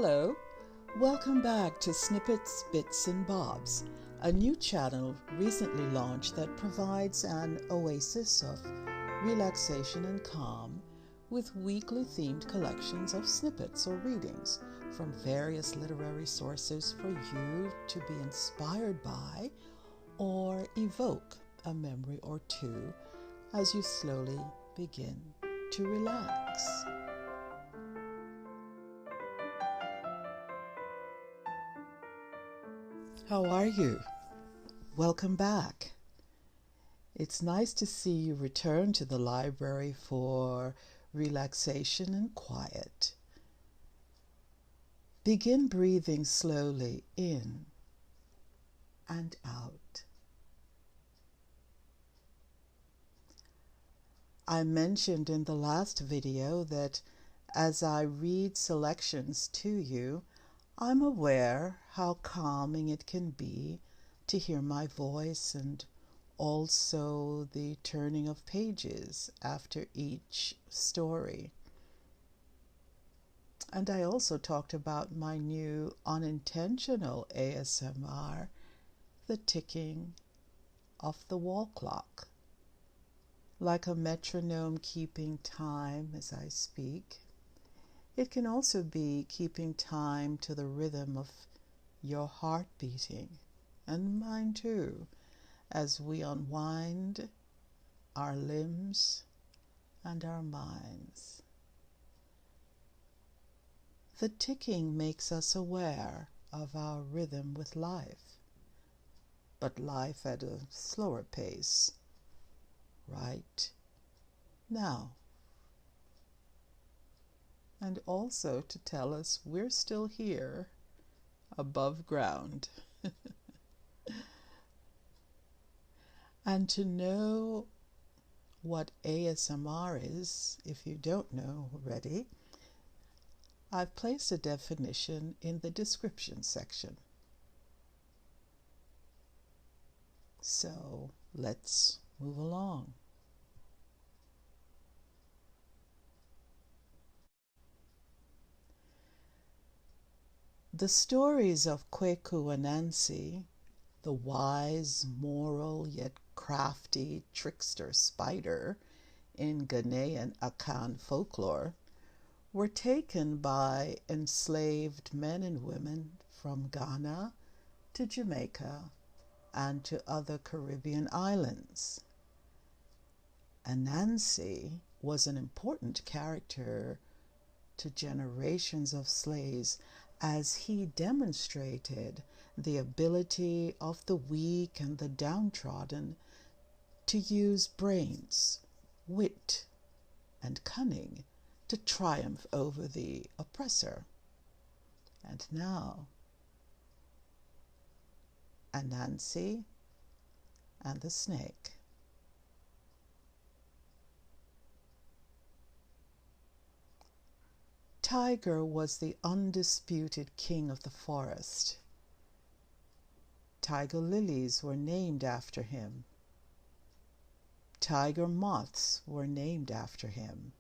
Hello, welcome back to Snippets, Bits and Bobs, a new channel recently launched that provides an oasis of relaxation and calm with weekly themed collections of snippets or readings from various literary sources for you to be inspired by or evoke a memory or two as you slowly begin to relax. How are you? Welcome back. It's nice to see you return to the library for relaxation and quiet. Begin breathing slowly in and out. I mentioned in the last video that as I read selections to you, I'm aware how calming it can be to hear my voice and also the turning of pages after each story. And I also talked about my new unintentional ASMR, the ticking of the wall clock, like a metronome keeping time as I speak. It can also be keeping time to the rhythm of your heart beating, and mine too, as we unwind our limbs and our minds. The ticking makes us aware of our rhythm with life, but life at a slower pace, right now. And also to tell us we're still here above ground. And to know what ASMR is, if you don't know already, I've placed a definition in the description section. So let's move along. The stories of Kwaku and Anansi, the wise, moral, yet crafty trickster spider in Ghanaian Akan folklore, were taken by enslaved men and women from Ghana to Jamaica and to other Caribbean islands. Anansi was an important character to generations of slaves as he demonstrated the ability of the weak and the downtrodden to use brains, wit, and cunning to triumph over the oppressor. And now, Anansi and the snake. Tiger was the undisputed king of the forest. Tiger lilies were named after him. Tiger moths were named after him.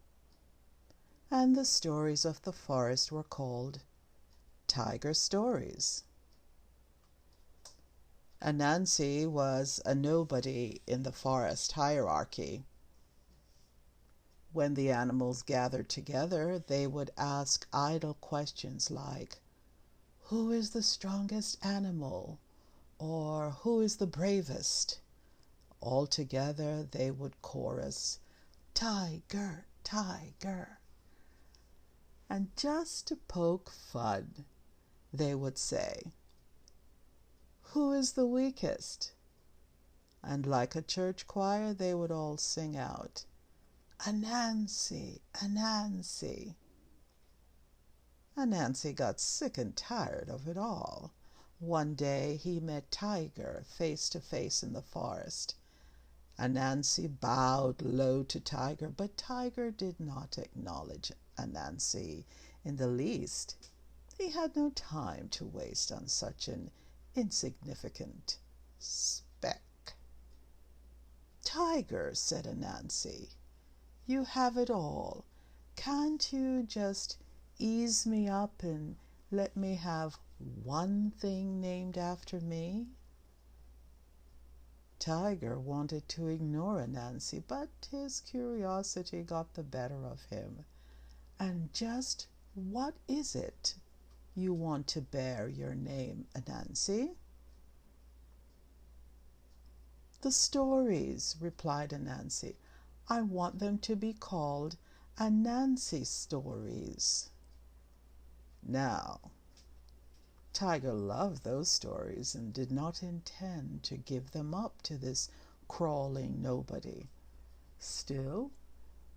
And the stories of the forest were called tiger stories. Anansi was a nobody in the forest hierarchy. When the animals gathered together, they would ask idle questions like, "Who is the strongest animal?" or "Who is the bravest?" All together they would chorus, "Tiger, tiger." And just to poke fun, they would say, "Who is the weakest?" And like a church choir, they would all sing out, "Anansi, Anansi." Anansi got sick and tired of it all. One day he met Tiger face to face in the forest. Anansi bowed low to Tiger, but Tiger did not acknowledge Anansi in the least. He had no time to waste on such an insignificant speck. "Tiger," said Anansi, "you have it all. Can't you just ease me up and let me have one thing named after me? Tiger wanted to ignore Anansi, but his curiosity got the better of him. And just what is it you want to bear your name, Anansi? The stories, replied Anansi. I want them to be called Anansi stories. Now, Tiger loved those stories and did not intend to give them up to this crawling nobody. Still,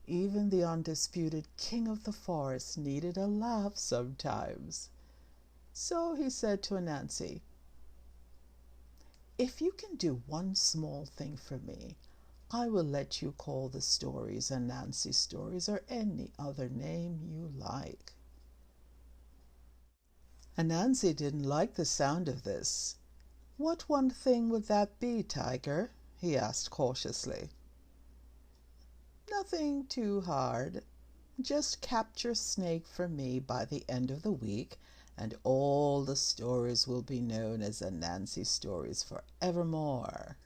even the undisputed king of the forest needed a laugh sometimes. So he said to Anansi, if you can do one small thing for me, I will let you call the stories Anansi stories or any other name you like. Anansi didn't like the sound of this. What one thing would that be, Tiger? He asked cautiously. Nothing too hard. Just capture Snake for me by the end of the week, and all the stories will be known as Anansi stories forevermore.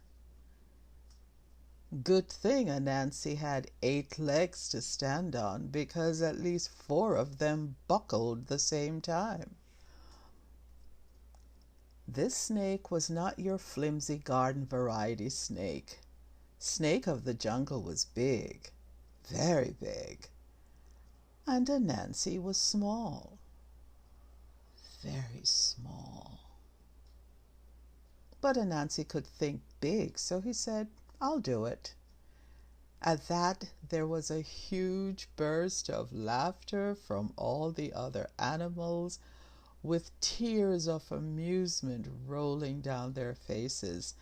Good thing Anansi had 8 legs to stand on, because at least 4 of them buckled the same time. This snake was not your flimsy garden variety snake. Snake of the jungle was big, very big. And Anansi was small, very small. But Anansi could think big, so he said, I'll do it. At that, there was a huge burst of laughter from all the other animals, with tears of amusement rolling down their faces.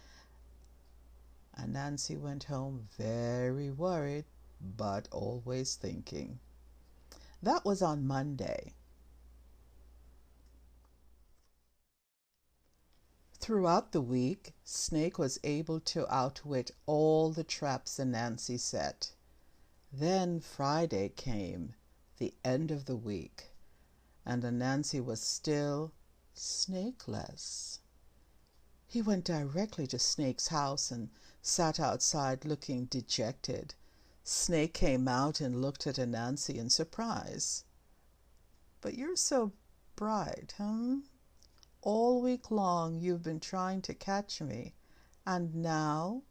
Anansi went home very worried, but always thinking. That was on Monday. Throughout the week, Snake was able to outwit all the traps Anansi set. Then Friday came, the end of the week, and Anansi was still snakeless. He went directly to Snake's house and sat outside looking dejected. Snake came out and looked at Anansi in surprise. But you're so bright, huh? All week long you've been trying to catch me, and now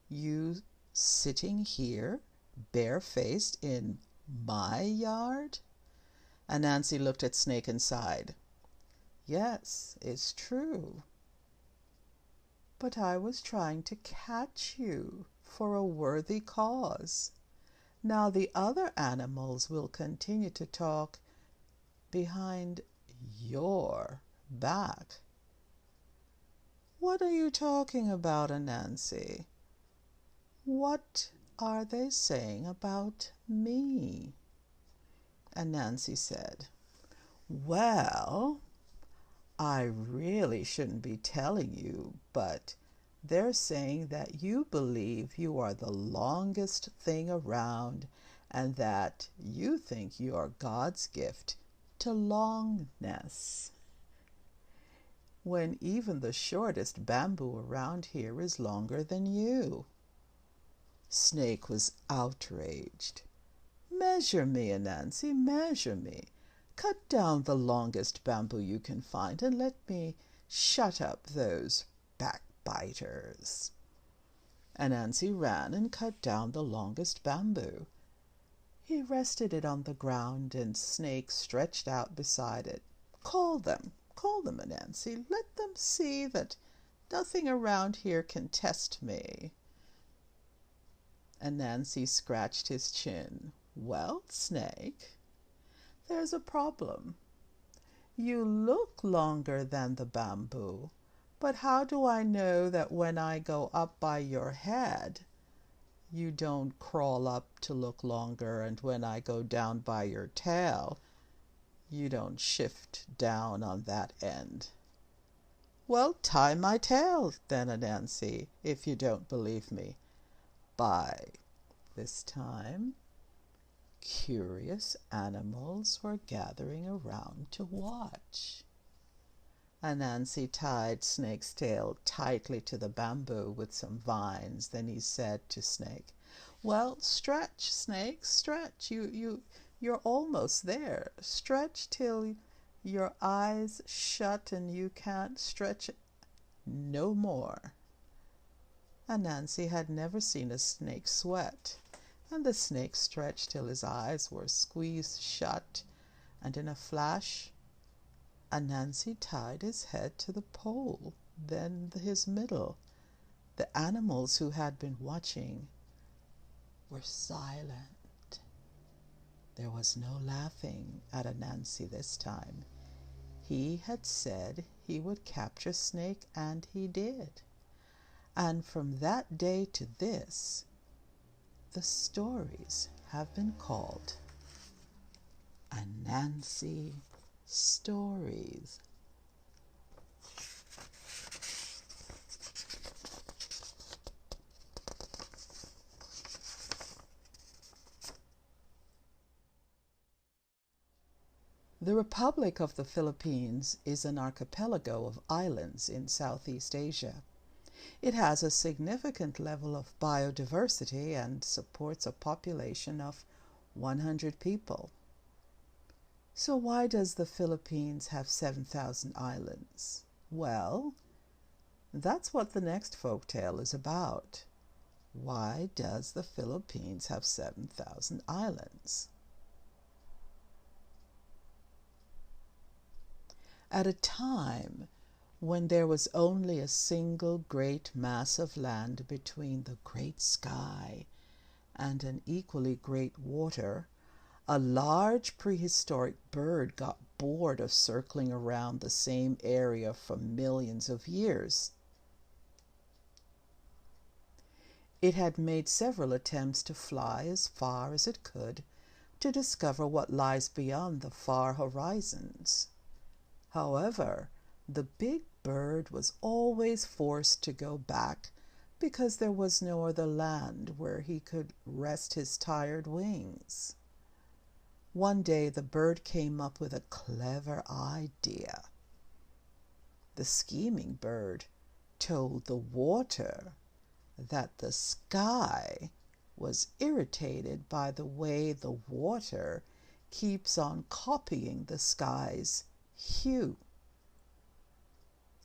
you sitting here barefaced in my yard? Anansi looked at Snake and sighed. Yes, it's true. But I was trying to catch you for a worthy cause. Now the other animals will continue to talk behind your back. What are you talking about, Anansi? What are they saying about me? Anansi said, well, I really shouldn't be telling you, but they're saying that you believe you are the longest thing around and that you think you are God's gift to longness, when even the shortest bamboo around here is longer than you. Snake was outraged. Measure me, Anansi, measure me. Cut down the longest bamboo you can find and let me shut up those backbiters. Anansi ran and cut down the longest bamboo. He rested it on the ground, and Snake stretched out beside it. Call them, Anansi. Let them see that nothing around here can test me. Anansi scratched his chin. Well, Snake, there's a problem. You look longer than the bamboo, but how do I know that when I go up by your head, you don't crawl up to look longer, and when I go down by your tail, you don't shift down on that end? Well, tie my tail then, Anansi, if you don't believe me. By this time, curious animals were gathering around to watch. Anansi tied Snake's tail tightly to the bamboo with some vines. Then he said to Snake, "Well, stretch, Snake, stretch. You're almost there. Stretch till your eyes shut and you can't stretch no more." Anansi had never seen a snake sweat, and the snake stretched till his eyes were squeezed shut, and in a flash Anansi tied his head to the pole, then his middle. The animals who had been watching were silent. There was no laughing at Anansi this time. He had said he would capture Snake, and he did. And from that day to this, the stories have been called Anansi stories. The Republic of the Philippines is an archipelago of islands in Southeast Asia. It has a significant level of biodiversity and supports a population of 100 people. So why does the Philippines have 7,000 islands? Well, that's what the next folktale is about. Why does the Philippines have 7,000 islands? At a time when there was only a single great mass of land between the great sky and an equally great water, a large prehistoric bird got bored of circling around the same area for millions of years. It had made several attempts to fly as far as it could to discover what lies beyond the far horizons. However, the big bird was always forced to go back because there was no other land where he could rest his tired wings. One day the bird came up with a clever idea. The scheming bird told the water that the sky was irritated by the way the water keeps on copying the sky's hue.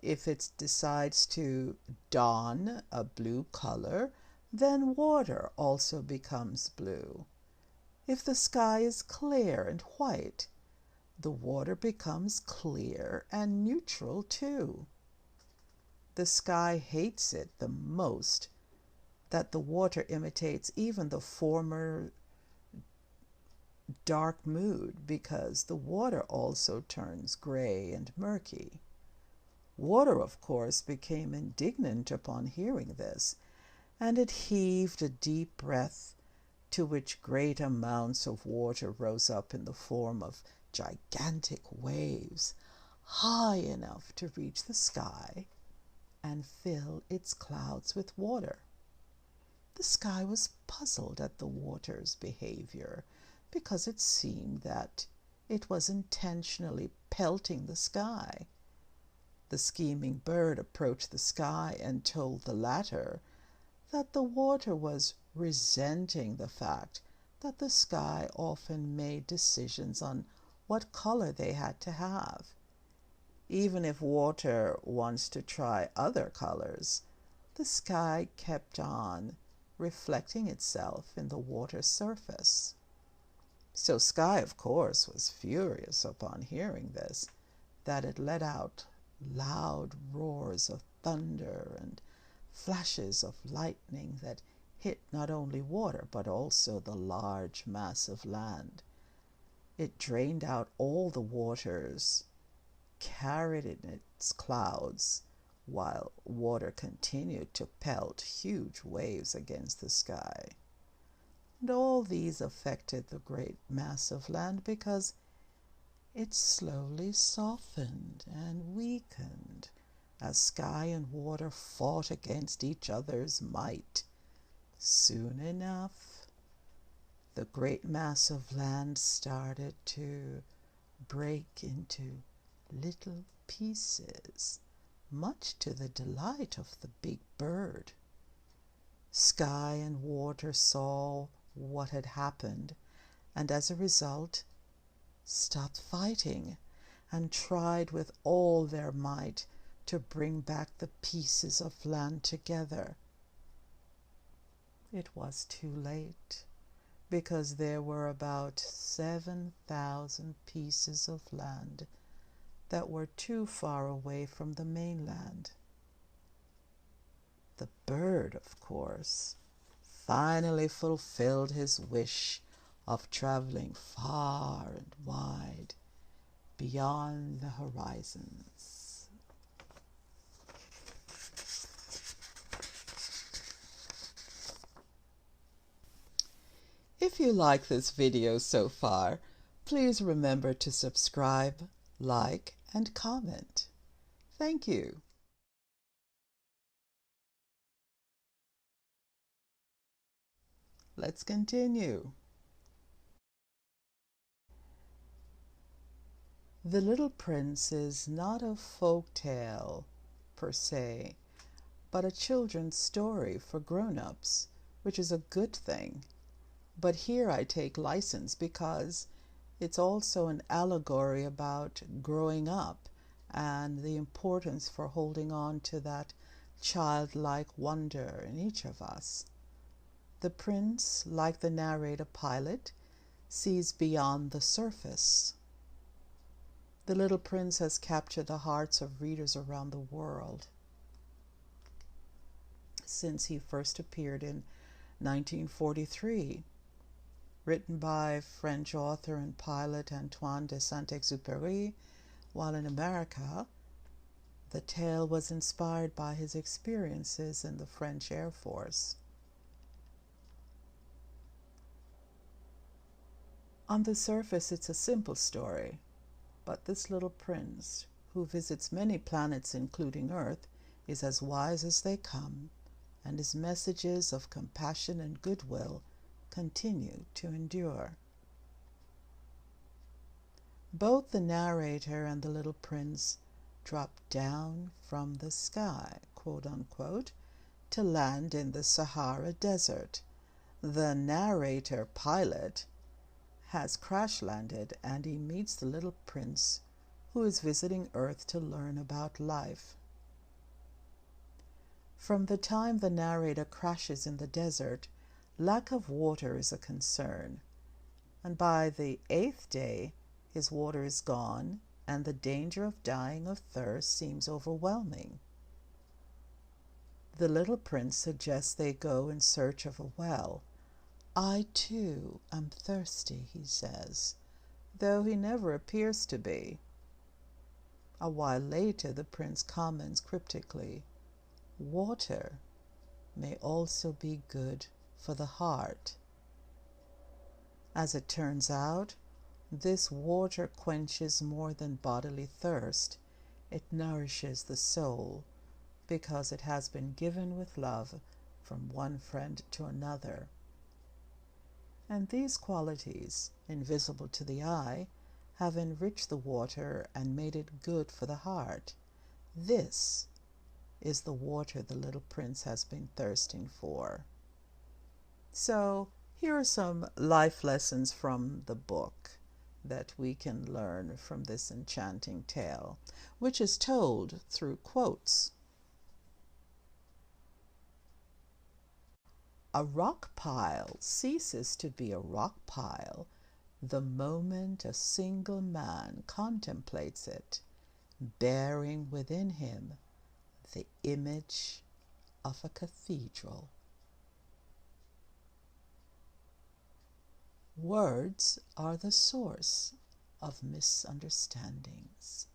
If it decides to don a blue color, then water also becomes blue. If the sky is clear and white, the water becomes clear and neutral too. The sky hates it the most that the water imitates even the former dark mood, because the water also turns gray and murky. Water, of course, became indignant upon hearing this, and it heaved a deep breath, to which great amounts of water rose up in the form of gigantic waves, high enough to reach the sky and fill its clouds with water. The sky was puzzled at the water's behavior, because it seemed that it was intentionally pelting the sky. The scheming bird approached the sky and told the latter that the water was resenting the fact that the sky often made decisions on what color they had to have. Even if water wants to try other colors, the sky kept on reflecting itself in the water's surface. So Sky, of course, was furious upon hearing this, that it let out loud roars of thunder and flashes of lightning that hit not only water but also the large mass of land. It drained out all the waters carried in its clouds, while water continued to pelt huge waves against the sky. And all these affected the great mass of land because it slowly softened and weakened as sky and water fought against each other's might. Soon enough, the great mass of land started to break into little pieces, much to the delight of the big bird. Sky and water saw what had happened, and as a result stopped fighting and tried with all their might to bring back the pieces of land together. It was too late, because there were about 7,000 pieces of land that were too far away from the mainland. The bird, of course, finally fulfilled his wish of traveling far and wide beyond the horizons. If you like this video so far, please remember to subscribe, like, and comment. Thank you. Let's continue. The Little Prince is not a folk tale per se, but a children's story for grown-ups, which is a good thing. But here I take license because it's also an allegory about growing up and the importance for holding on to that childlike wonder in each of us. The prince, like the narrator pilot, sees beyond the surface. The Little Prince has captured the hearts of readers around the world since he first appeared in 1943. Written by French author and pilot Antoine de Saint-Exupery, while in America, the tale was inspired by his experiences in the French Air Force. On the surface, it's a simple story, but this little prince, who visits many planets including Earth, is as wise as they come, and his messages of compassion and goodwill continue to endure. Both the narrator and the little prince drop down from the sky, quote unquote, to land in the Sahara Desert. The narrator pilot has crash landed and he meets the little prince who is visiting Earth to learn about life. From the time the narrator crashes in the desert, lack of water is a concern, and by the 8th day his water is gone and the danger of dying of thirst seems overwhelming. The little prince suggests they go in search of a well. "I too am thirsty," he says, though he never appears to be. A while later the prince comments cryptically, "Water may also be good for the heart." As it turns out, this water quenches more than bodily thirst. It nourishes the soul because it has been given with love from one friend to another. And these qualities, invisible to the eye, have enriched the water and made it good for the heart. This is the water the little prince has been thirsting for. So here are some life lessons from the book that we can learn from this enchanting tale, which is told through quotes. A rock pile ceases to be a rock pile the moment a single man contemplates it, bearing within him the image of a cathedral. Words are the source of misunderstandings.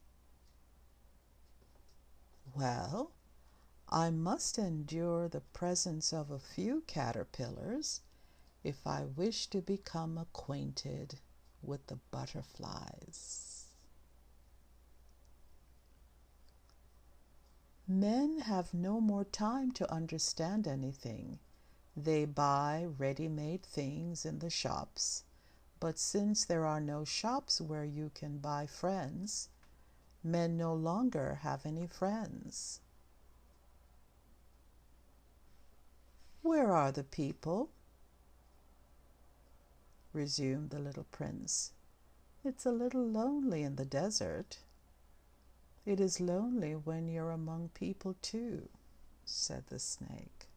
Well, I must endure the presence of a few caterpillars if I wish to become acquainted with the butterflies. Men have no more time to understand anything. They buy ready-made things in the shops, but since there are no shops where you can buy friends, men no longer have any friends. Where are the people? Resumed the little prince. It's a little lonely in the desert. It is lonely when you're among people too, said the snake.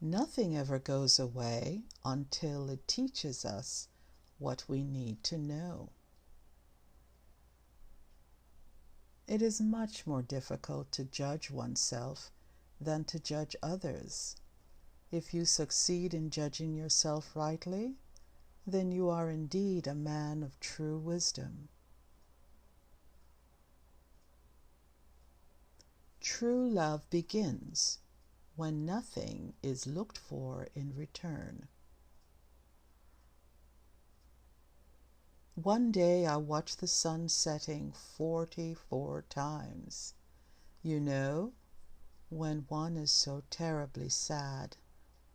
Nothing ever goes away until it teaches us what we need to know. It is much more difficult to judge oneself than to judge others. If you succeed in judging yourself rightly, then you are indeed a man of true wisdom. True love begins when nothing is looked for in return. One day I watched the sun setting 44 times. You know, when one is so terribly sad,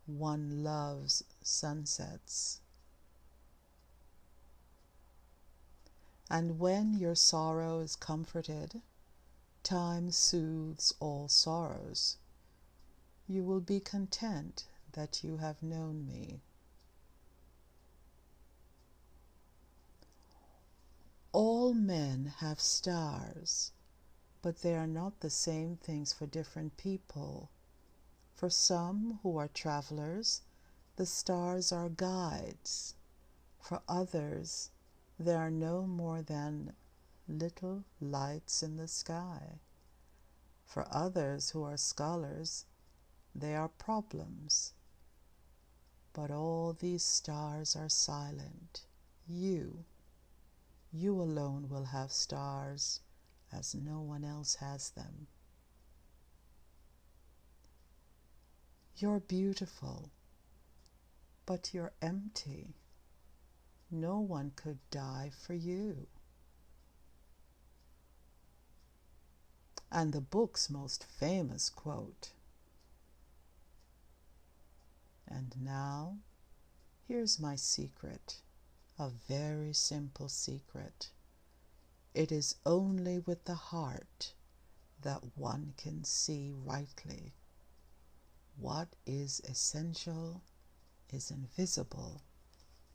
one loves sunsets. And when your sorrow is comforted, time soothes all sorrows. You will be content that you have known me. All men have stars, but they are not the same things for different people. For some who are travelers, the stars are guides. For others, they are no more than little lights in the sky. For others who are scholars, they are problems. But all these stars are silent. You alone will have stars, as no one else has them. You're beautiful, but you're empty. No one could die for you. And the book's most famous quote. And now, here's my secret, a very simple secret. It is only with the heart that one can see rightly. What is essential is invisible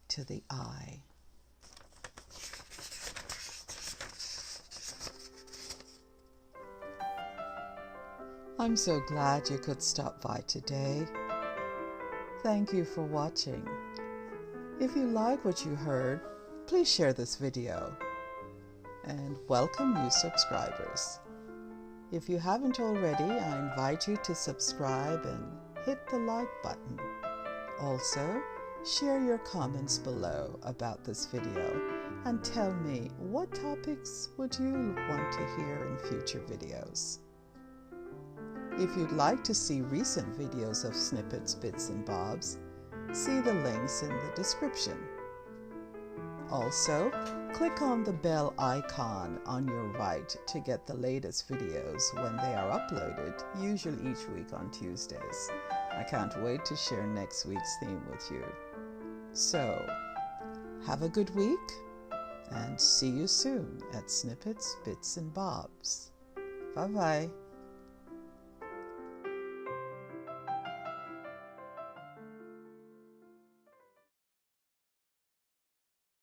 to the eye. I'm so glad you could stop by today. Thank you for watching. If you like what you heard, please share this video. And welcome new subscribers. If you haven't already, I invite you to subscribe and hit the like button. Also, share your comments below about this video and tell me what topics would you want to hear in future videos. If you'd like to see recent videos of Snippets, Bits and Bobs, see the links in the description. Also, click on the bell icon on your right to get the latest videos when they are uploaded, usually each week on Tuesdays. I can't wait to share next week's theme with you. So, have a good week, and see you soon at Snippets, Bits and Bobs. Bye-bye.